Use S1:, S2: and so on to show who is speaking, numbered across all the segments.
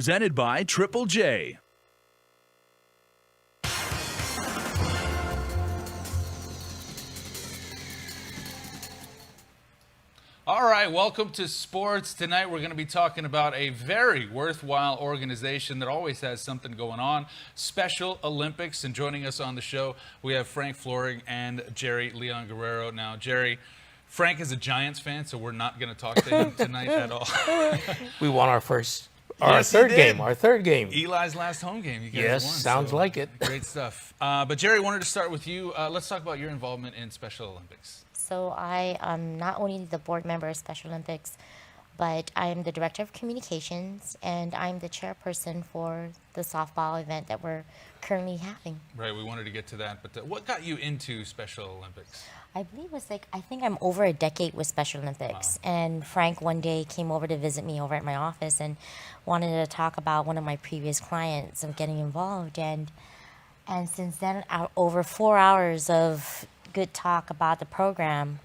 S1: Presented by Triple J.
S2: All right, welcome to sports. Tonight we're going to be talking about a very worthwhile organization that always has something going on, Special Olympics. And joining us on the show, we have Frank Florig and Jerry Leon Guerrero. Now, Jerry, Frank is a Giants fan, so we're not going to talk to him tonight at all.
S3: We won our
S2: Yes,
S3: third game. Our third game.
S2: Eli's last home game. You guys
S3: Yes,
S2: won,
S3: sounds like it.
S2: Great stuff. But Jerry, wanted to start with you. Let's talk about your involvement in Special Olympics.
S4: So I am not only the board member of Special Olympics, but I am the director of communications, and I'm the chairperson for the softball event that we're currently having.
S2: Right, we wanted to get to that. But what got you into Special Olympics?
S4: I believe it was I think I'm over a decade with Special Olympics. Wow. And Frank one day came over to visit me over at my office and wanted to talk about one of my previous clients of getting involved. And since then, over 4 hours of good talk about the program,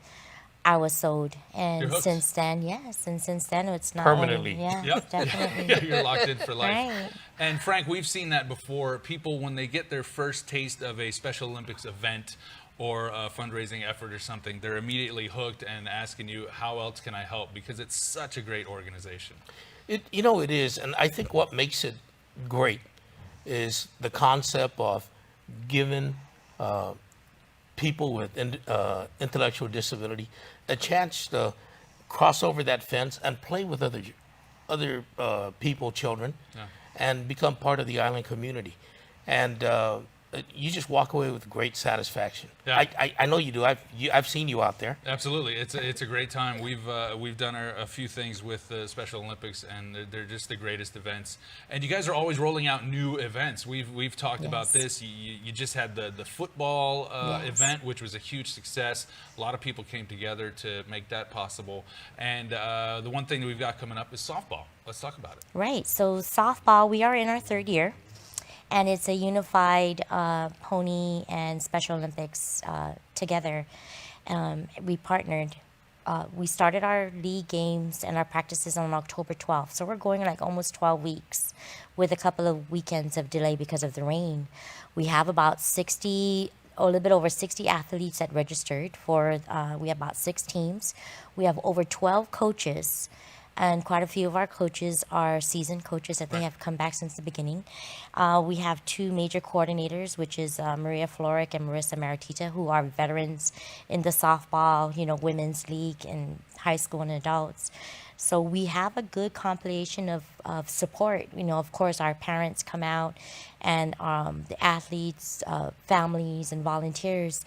S4: I was sold. And since then, yes, and since then it's not
S3: permanently.
S4: Only, yeah,
S2: yep.
S4: definitely.
S2: Yeah, you're locked in for life.
S4: Right.
S2: And Frank, we've seen that before. People, when they get their first taste of a Special Olympics event or a fundraising effort or something, they're immediately hooked and asking you, how else can I help? Because it's such a great organization.
S3: It is. And I think what makes it great is the concept of giving people with intellectual disability a chance to cross over that fence and play with other people, children, and become part of the island community. And you just walk away with great satisfaction. Yeah. I know you do. I've seen you out there.
S2: Absolutely, it's a great time. We've done a few things with the Special Olympics, and they're just the greatest events. And you guys are always rolling out new events. We've talked about this. You just had the football event, which was a huge success. A lot of people came together to make that possible. And the one thing that we've got coming up is softball. Let's talk about it.
S4: Right. So softball, we are in our third year. And it's a unified Pony and Special Olympics together. We partnered. We started our league games and our practices on October 12th. So we're going like almost 12 weeks with a couple of weekends of delay because of the rain. We have about 60, a little bit over 60 athletes that registered for, we have about 6 teams. We have over 12 coaches. And quite a few of our coaches are seasoned coaches that they have come back since the beginning. We have 2 major coordinators, which is Maria Floric and Marissa Maritita, who are veterans in the softball, women's league and high school and adults. So we have a good compilation of support. Of course, our parents come out, and the athletes, families, and volunteers.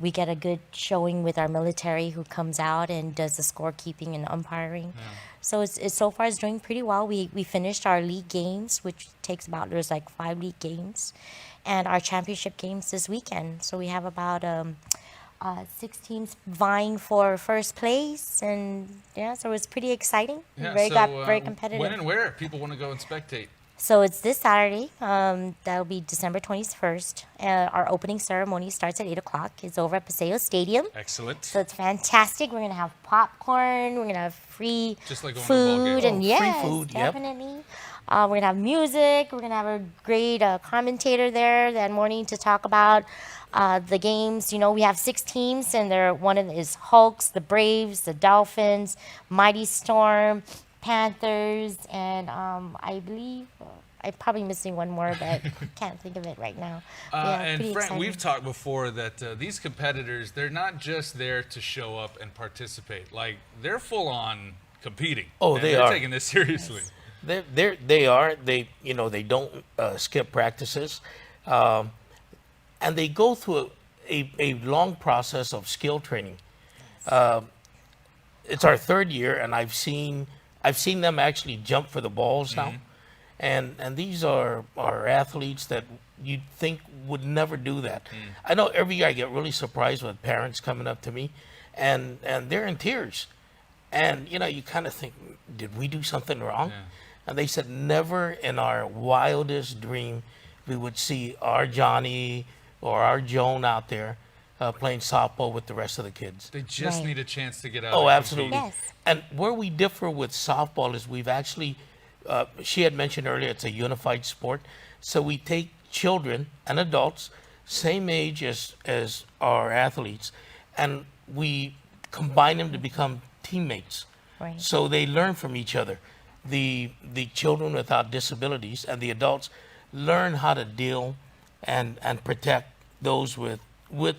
S4: We get a good showing with our military, who comes out and does the scorekeeping and umpiring. Yeah. So it's so far it's doing pretty well. We finished our league games, which takes about, there's like 5 league games, and our championship games this weekend. So we have about 6 teams vying for first place, and so it's pretty exciting.
S2: Yeah,
S4: very competitive.
S2: When and where people want to go and spectate?
S4: So it's this Saturday. That'll be December 21st. Our opening ceremony starts at 8 o'clock. It's over at Paseo Stadium.
S2: Excellent.
S4: So it's fantastic. We're going to have popcorn. We're going to have free
S2: just like
S4: food. And
S3: free food,
S4: definitely. Yep. We're going to have music. We're going to have a great commentator there that morning to talk about the games. We have 6 teams, and one of them is Hulks, the Braves, the Dolphins, Mighty Storm, Panthers, and I believe I'm probably missing one more, but can't think of it right now.
S2: And Frank, exciting. We've talked before that these competitors, they're not just there to show up and participate. Like, they're full on competing.
S3: Oh, they are.
S2: They're taking this seriously.
S3: They are. They don't skip practices, and they go through a long process of skill training. It's our 3rd year, and I've seen them actually jump for the balls now, and these are athletes that you'd think would never do that. I know every year I get really surprised with parents coming up to me, and they're in tears, and you kind of think, did we do something wrong? Yeah. And they said, never in our wildest dream we would see our Johnny or our Joan out there playing softball with the rest of the kids.
S2: They just need a chance to get out.
S3: Oh, absolutely.
S4: Yes.
S3: And where we differ with softball is we've actually she had mentioned earlier, it's a unified sport. So we take children and adults, same age as our athletes, and we combine them to become teammates.
S4: Right.
S3: So they learn from each other. The children without disabilities and the adults learn how to deal and protect those with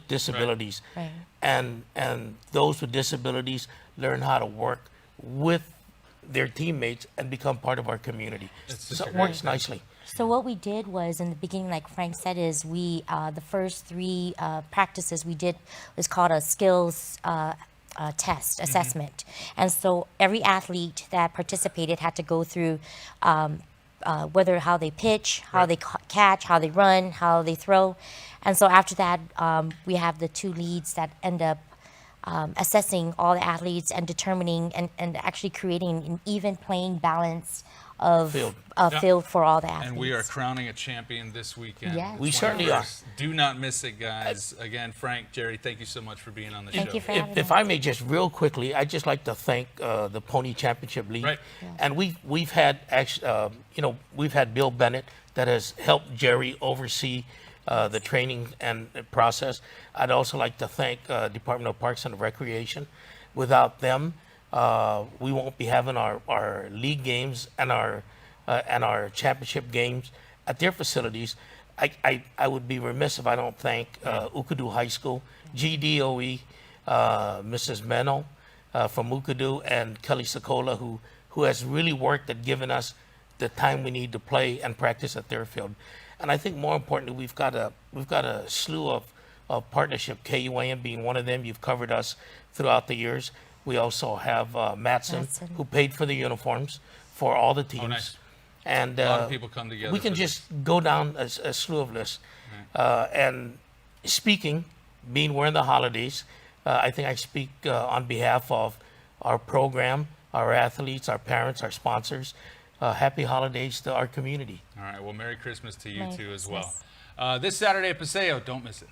S3: disabilities.
S4: Right.
S3: And those with disabilities learn how to work with their teammates and become part of our community. So it works nicely.
S4: So what we did was, in the beginning, like Frank said, is we the first three practices we did was called a skills test assessment, and so every athlete that participated had to go through whether how they pitch, how they catch, how they run, how they throw, and so after that we have the two leads that end up assessing all the athletes and determining and actually creating an even playing balance of
S3: Field.
S4: field for all the athletes.
S2: And we are crowning a champion this weekend.
S4: Yes.
S3: We certainly are.
S2: Do not miss it, guys. Again, Frank, Jerry, thank you so much for being on the show.
S4: Thank you for having
S3: If
S4: us.
S3: I may just real quickly, I'd just like to thank the Pony Championship League.
S2: Right.
S3: And we've had we've had Bill Bennett that has helped Jerry oversee the training and process. I'd also like to thank Department of Parks and Recreation. Without them, we won't be having our league games and our championship games at their facilities. I would be remiss if I don't thank Ukadu High School, GDOE, Mrs. Meno from Ukadu, and Kelly Sokola, who has really worked at giving us the time we need to play and practice at their field. And I think more importantly, we've got a slew of partnership, KUAM being one of them. You've covered us throughout the years. We also have Matson, who paid for the uniforms for all the teams.
S2: Oh, nice.
S3: And
S2: A lot of people come together
S3: we can
S2: for
S3: just go down a slew of lists. And speaking, being we're in the holidays, I think I speak on behalf of our program, our athletes, our parents, our sponsors. Happy holidays to our community.
S2: All right. Well, Merry Christmas to you
S4: Merry
S2: too as well.
S4: Christmas.
S2: This Saturday at Paseo, don't miss it.